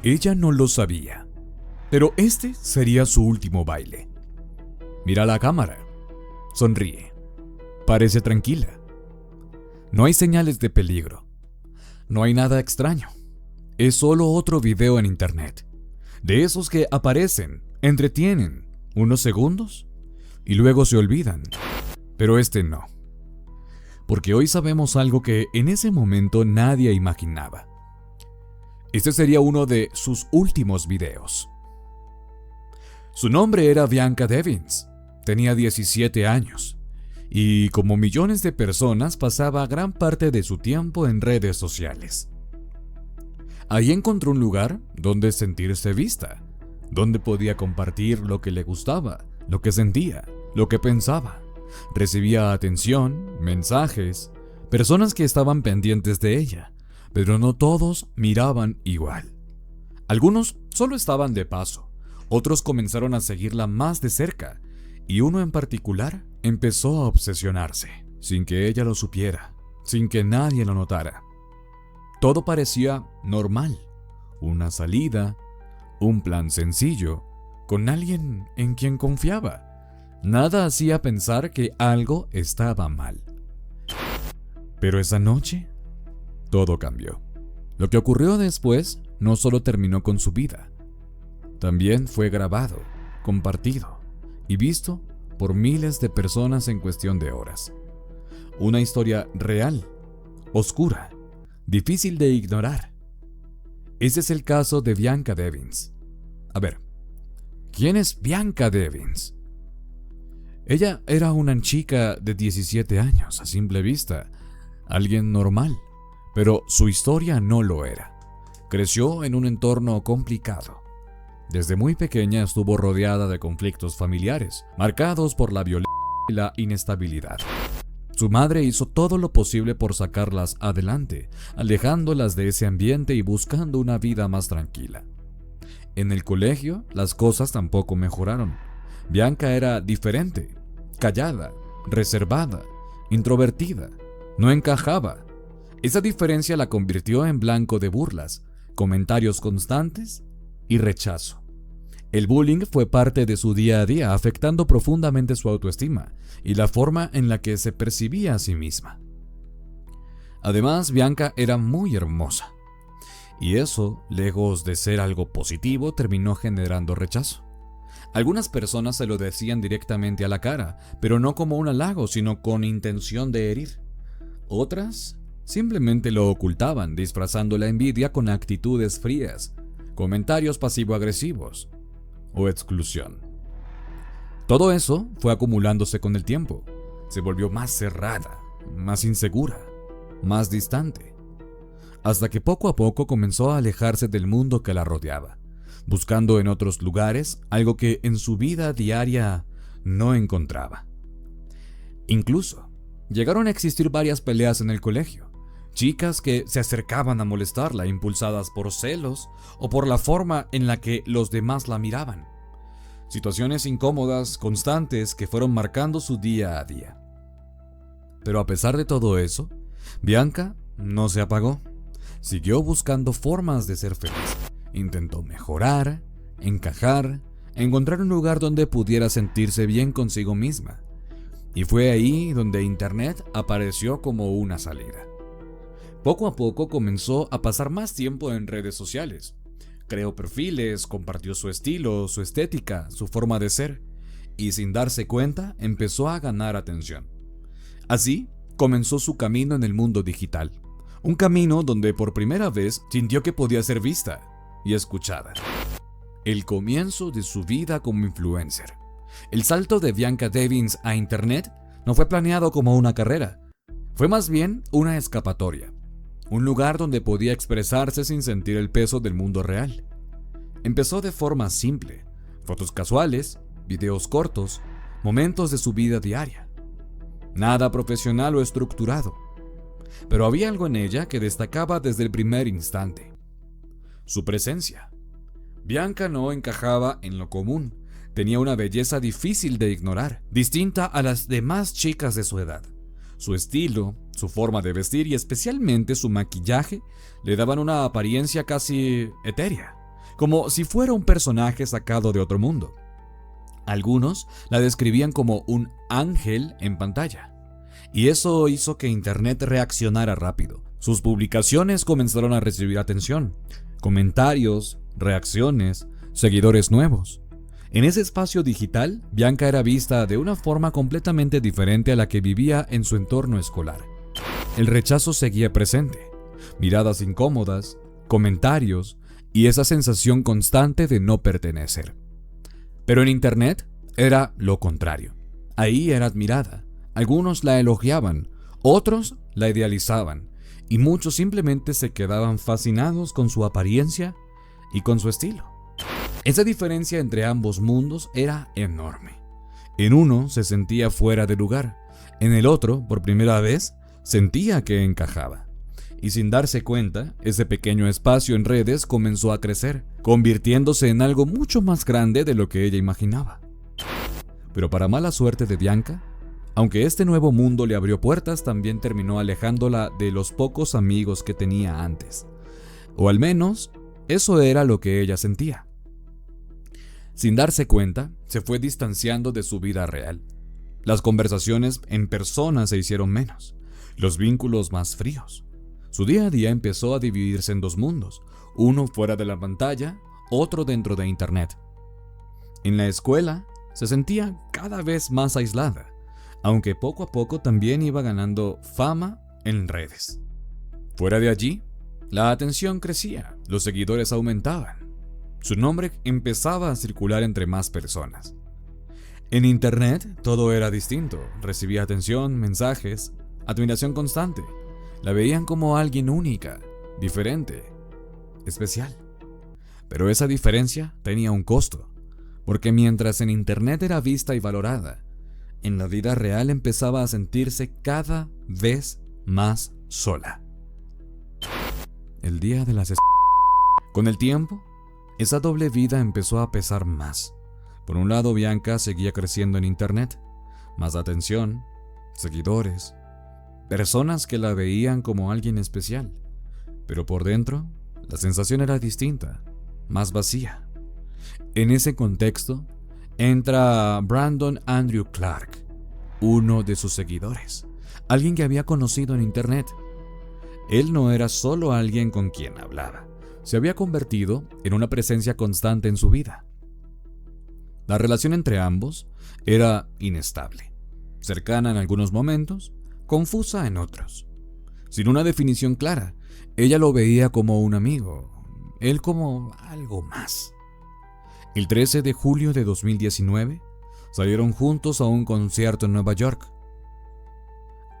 Ella no lo sabía, pero este sería su último baile. Mira la cámara, sonríe, parece tranquila. No hay señales de peligro, no hay nada extraño. Es solo otro video en internet, de esos que aparecen, entretienen unos segundos y luego se olvidan. Pero este no, porque hoy sabemos algo que en ese momento nadie imaginaba. Este sería uno de sus últimos videos. Su nombre era Bianca Devins, tenía 17 años y como millones de personas pasaba gran parte de su tiempo en redes sociales. Ahí encontró un lugar donde sentirse vista, donde podía compartir lo que le gustaba, lo que sentía, lo que pensaba. Recibía atención, mensajes, personas que estaban pendientes de ella, pero no todos miraban igual. Algunos solo estaban de paso, otros comenzaron a seguirla más de cerca, y uno en particular empezó a obsesionarse, sin que ella lo supiera, sin que nadie lo notara. Todo parecía normal, una salida, un plan sencillo, con alguien en quien confiaba. Nada hacía pensar que algo estaba mal. Pero esa noche, todo cambió. Lo que ocurrió después no solo terminó con su vida, también fue grabado, compartido y visto por miles de personas en cuestión de horas. Una historia real, oscura, difícil de ignorar. Ese es el caso de Bianca Devins. A ver, ¿quién es Bianca Devins? Ella era una chica de 17 años, a simple vista, alguien normal, pero su historia no lo era. Creció en un entorno complicado. Desde muy pequeña estuvo rodeada de conflictos familiares, marcados por la violencia y la inestabilidad. Su madre hizo todo lo posible por sacarlas adelante, alejándolas de ese ambiente y buscando una vida más tranquila. En el colegio, las cosas tampoco mejoraron. Bianca era diferente, callada, reservada, introvertida, no encajaba. Esa diferencia la convirtió en blanco de burlas, comentarios constantes y rechazo. El bullying fue parte de su día a día, afectando profundamente su autoestima y la forma en la que se percibía a sí misma. Además, Bianca era muy hermosa, y eso, lejos de ser algo positivo, terminó generando rechazo. Algunas personas se lo decían directamente a la cara, pero no como un halago, sino con intención de herir. Otras simplemente lo ocultaban, disfrazando la envidia con actitudes frías, comentarios pasivo-agresivos o exclusión. Todo eso fue acumulándose con el tiempo. Se volvió más cerrada, más insegura, más distante, hasta que poco a poco comenzó a alejarse del mundo que la rodeaba, buscando en otros lugares algo que en su vida diaria no encontraba. Incluso llegaron a existir varias peleas en el colegio, chicas que se acercaban a molestarla, impulsadas por celos o por la forma en la que los demás la miraban. Situaciones incómodas, constantes, que fueron marcando su día a día. Pero a pesar de todo eso, Bianca no se apagó. Siguió buscando formas de ser feliz. Intentó mejorar, encajar, encontrar un lugar donde pudiera sentirse bien consigo misma. Y fue ahí donde Internet apareció como una salida. Poco a poco comenzó a pasar más tiempo en redes sociales. Creó perfiles, compartió su estilo, su estética, su forma de ser, y sin darse cuenta empezó a ganar atención. Así comenzó su camino en el mundo digital, un camino donde por primera vez sintió que podía ser vista y escuchada. El comienzo de su vida como influencer. El salto de Bianca Devins a Internet no fue planeado como una carrera, fue más bien una escapatoria. Un lugar donde podía expresarse sin sentir el peso del mundo real. Empezó de forma simple, fotos casuales, videos cortos, momentos de su vida diaria. Nada profesional o estructurado. Pero había algo en ella que destacaba desde el primer instante. Su presencia. Bianca no encajaba en lo común. Tenía una belleza difícil de ignorar, distinta a las demás chicas de su edad. Su estilo, Su forma de vestir y especialmente su maquillaje le daban una apariencia casi etérea, como si fuera un personaje sacado de otro mundo. Algunos la describían como un ángel en pantalla, y eso hizo que Internet reaccionara rápido. Sus publicaciones comenzaron a recibir atención, comentarios, reacciones, seguidores nuevos. En ese espacio digital, Bianca era vista de una forma completamente diferente a la que vivía en su entorno escolar. El rechazo seguía presente, miradas incómodas, comentarios y esa sensación constante de no pertenecer. Pero en Internet era lo contrario. Ahí era admirada, algunos la elogiaban, otros la idealizaban y muchos simplemente se quedaban fascinados con su apariencia y con su estilo. Esa diferencia entre ambos mundos era enorme. En uno se sentía fuera de lugar, en el otro, por primera vez, sentía que encajaba. Y sin darse cuenta, ese pequeño espacio en redes comenzó a crecer, convirtiéndose en algo mucho más grande de lo que ella imaginaba. Pero para mala suerte de Bianca, aunque este nuevo mundo le abrió puertas, también terminó alejándola de los pocos amigos que tenía antes. O al menos, eso era lo que ella sentía. Sin darse cuenta, se fue distanciando de su vida real. Las conversaciones en persona se hicieron menos, los vínculos más fríos. Su día a día empezó a dividirse en dos mundos, uno fuera de la pantalla, otro dentro de Internet. En la escuela, se sentía cada vez más aislada, aunque poco a poco también iba ganando fama en redes. Fuera de allí, la atención crecía, los seguidores aumentaban. Su nombre empezaba a circular entre más personas. En Internet todo era distinto, recibía atención, mensajes, admiración constante. La veían como alguien única, diferente, especial. Pero esa diferencia tenía un costo, porque mientras en Internet era vista y valorada, en la vida real empezaba a sentirse cada vez más sola. El día de las Con el tiempo, esa doble vida empezó a pesar más. Por un lado, Bianca seguía creciendo en Internet, más atención, seguidores, personas que la veían como alguien especial. Pero por dentro, la sensación era distinta, más vacía. En ese contexto, entra Brandon Andrew Clark, uno de sus seguidores, alguien que había conocido en Internet. Él no era solo alguien con quien hablaba, se había convertido en una presencia constante en su vida. La relación entre ambos era inestable, cercana en algunos momentos, confusa en otros. Sin una definición clara, ella lo veía como un amigo, él como algo más. El 13 de julio de 2019, salieron juntos a un concierto en Nueva York.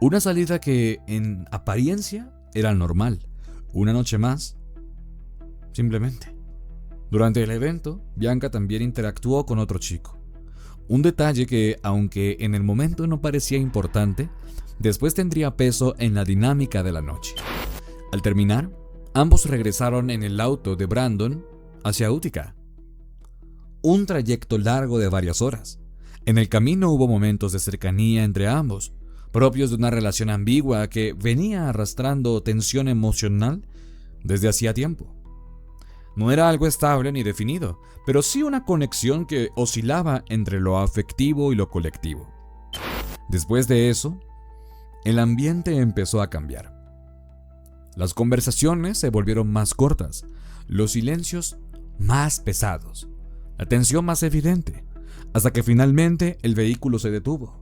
Una salida que, en apariencia, era normal. Una noche más, simplemente. Durante el evento, Bianca también interactuó con otro chico. Un detalle que, aunque en el momento no parecía importante, después tendría peso en la dinámica de la noche. Al terminar, ambos regresaron en el auto de Brandon hacia Utica. Un trayecto largo de varias horas. En el camino hubo momentos de cercanía entre ambos, propios de una relación ambigua que venía arrastrando tensión emocional desde hacía tiempo. No era algo estable ni definido, pero sí una conexión que oscilaba entre lo afectivo y lo colectivo. Después de eso, el ambiente empezó a cambiar. Las conversaciones se volvieron más cortas, los silencios más pesados, la tensión más evidente, hasta que finalmente el vehículo se detuvo.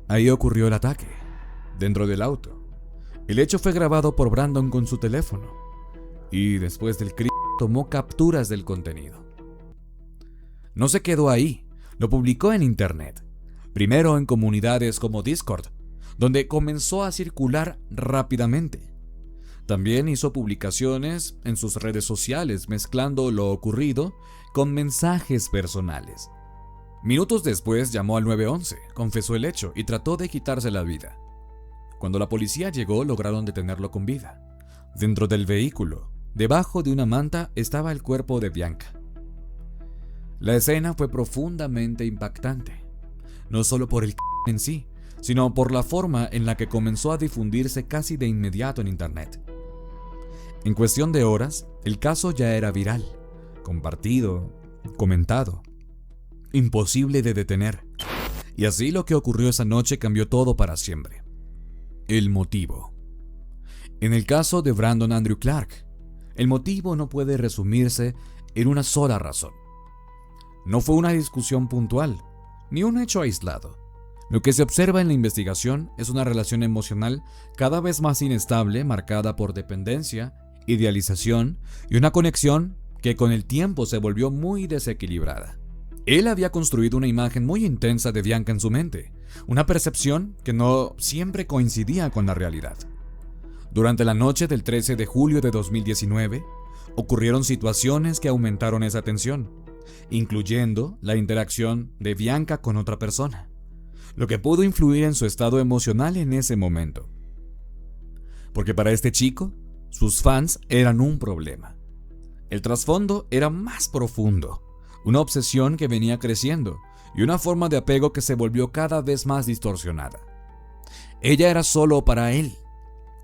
Ahí ocurrió el ataque, dentro del auto. El hecho fue grabado por Brandon con su teléfono, y después del crimen tomó capturas del contenido. No se quedó ahí, lo publicó en Internet, primero en comunidades como Discord, donde comenzó a circular rápidamente. También hizo publicaciones en sus redes sociales mezclando lo ocurrido con mensajes personales. Minutos después llamó al 911, confesó el hecho y trató de quitarse la vida. Cuando la policía llegó, lograron detenerlo con vida. Dentro del vehículo, debajo de una manta, estaba el cuerpo de Bianca. La escena fue profundamente impactante, no solo por el en sí, sino por la forma en la que comenzó a difundirse casi de inmediato en Internet. En cuestión de horas, el caso ya era viral, compartido, comentado, imposible de detener. Y así lo que ocurrió esa noche cambió todo para siempre. El motivo. En el caso de Brandon Andrew Clark, el motivo no puede resumirse en una sola razón. No fue una discusión puntual, ni un hecho aislado. Lo que se observa en la investigación es una relación emocional cada vez más inestable, marcada por dependencia, idealización y una conexión que con el tiempo se volvió muy desequilibrada. Él había construido una imagen muy intensa de Bianca en su mente, una percepción que no siempre coincidía con la realidad. Durante la noche del 13 de julio de 2019, ocurrieron situaciones que aumentaron esa tensión, incluyendo la interacción de Bianca con otra persona, lo que pudo influir en su estado emocional en ese momento. Porque para este chico, sus fans eran un problema. El trasfondo era más profundo, una obsesión que venía creciendo y una forma de apego que se volvió cada vez más distorsionada. Ella era solo para él.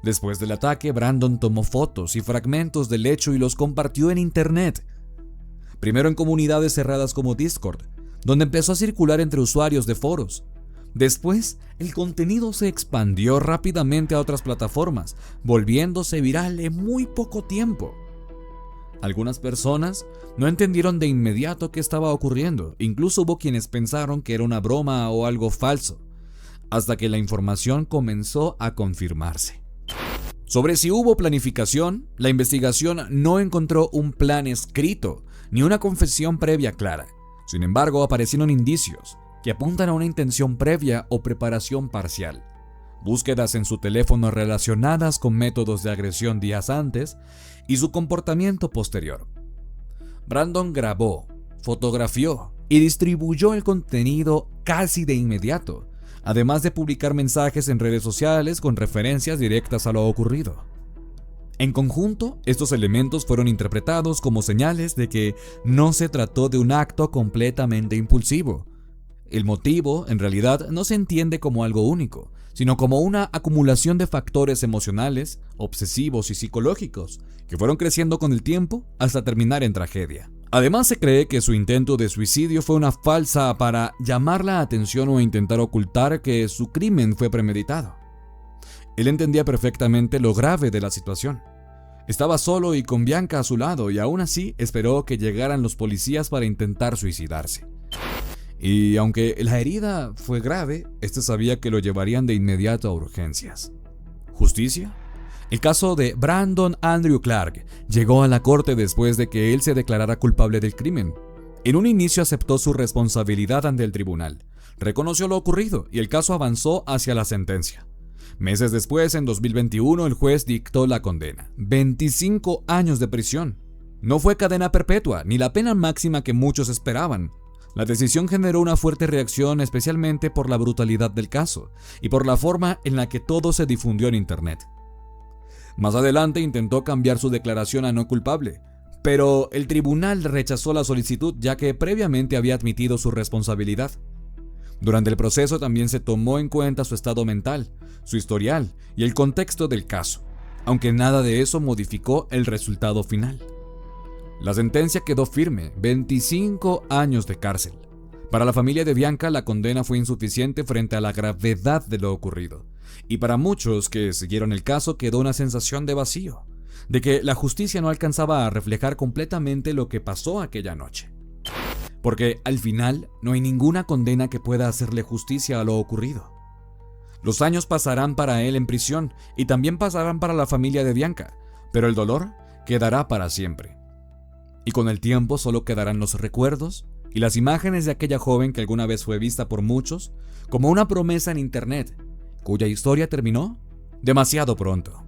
Después del ataque, Brandon tomó fotos y fragmentos del hecho y los compartió en Internet. Primero en comunidades cerradas como Discord, donde empezó a circular entre usuarios de foros. Después, el contenido se expandió rápidamente a otras plataformas, volviéndose viral en muy poco tiempo. Algunas personas no entendieron de inmediato qué estaba ocurriendo, incluso hubo quienes pensaron que era una broma o algo falso, hasta que la información comenzó a confirmarse. Sobre si hubo planificación, la investigación no encontró un plan escrito ni una confesión previa clara. Sin embargo, aparecieron indicios que apuntan a una intención previa o preparación parcial. Búsquedas en su teléfono relacionadas con métodos de agresión días antes y su comportamiento posterior. Brandon grabó, fotografió y distribuyó el contenido casi de inmediato, además de publicar mensajes en redes sociales con referencias directas a lo ocurrido. En conjunto, estos elementos fueron interpretados como señales de que no se trató de un acto completamente impulsivo. El motivo, en realidad, no se entiende como algo único, sino como una acumulación de factores emocionales, obsesivos y psicológicos, que fueron creciendo con el tiempo hasta terminar en tragedia. Además, se cree que su intento de suicidio fue una falsa para llamar la atención o intentar ocultar que su crimen fue premeditado. Él entendía perfectamente lo grave de la situación. Estaba solo y con Bianca a su lado, y aún así esperó que llegaran los policías para intentar suicidarse. Y aunque la herida fue grave, sabía que lo llevarían de inmediato a urgencias. ¿Justicia? El caso de Brandon Andrew Clark llegó a la corte después de que él se declarara culpable del crimen. En un inicio aceptó su responsabilidad ante el tribunal, reconoció lo ocurrido y el caso avanzó hacia la sentencia. Meses después, en 2021, el juez dictó la condena: 25 años de prisión. No fue cadena perpetua, ni la pena máxima que muchos esperaban. La decisión generó una fuerte reacción, especialmente por la brutalidad del caso y por la forma en la que todo se difundió en Internet. Más adelante intentó cambiar su declaración a no culpable, pero el tribunal rechazó la solicitud ya que previamente había admitido su responsabilidad. Durante el proceso también se tomó en cuenta su estado mental, su historial y el contexto del caso, aunque nada de eso modificó el resultado final. La sentencia quedó firme: 25 años de cárcel. Para la familia de Bianca, la condena fue insuficiente frente a la gravedad de lo ocurrido. Y para muchos que siguieron el caso quedó una sensación de vacío, de que la justicia no alcanzaba a reflejar completamente lo que pasó aquella noche. Porque al final no hay ninguna condena que pueda hacerle justicia a lo ocurrido. Los años pasarán para él en prisión y también pasarán para la familia de Bianca, pero el dolor quedará para siempre. Y con el tiempo solo quedarán los recuerdos y las imágenes de aquella joven que alguna vez fue vista por muchos como una promesa en Internet, cuya historia terminó demasiado pronto.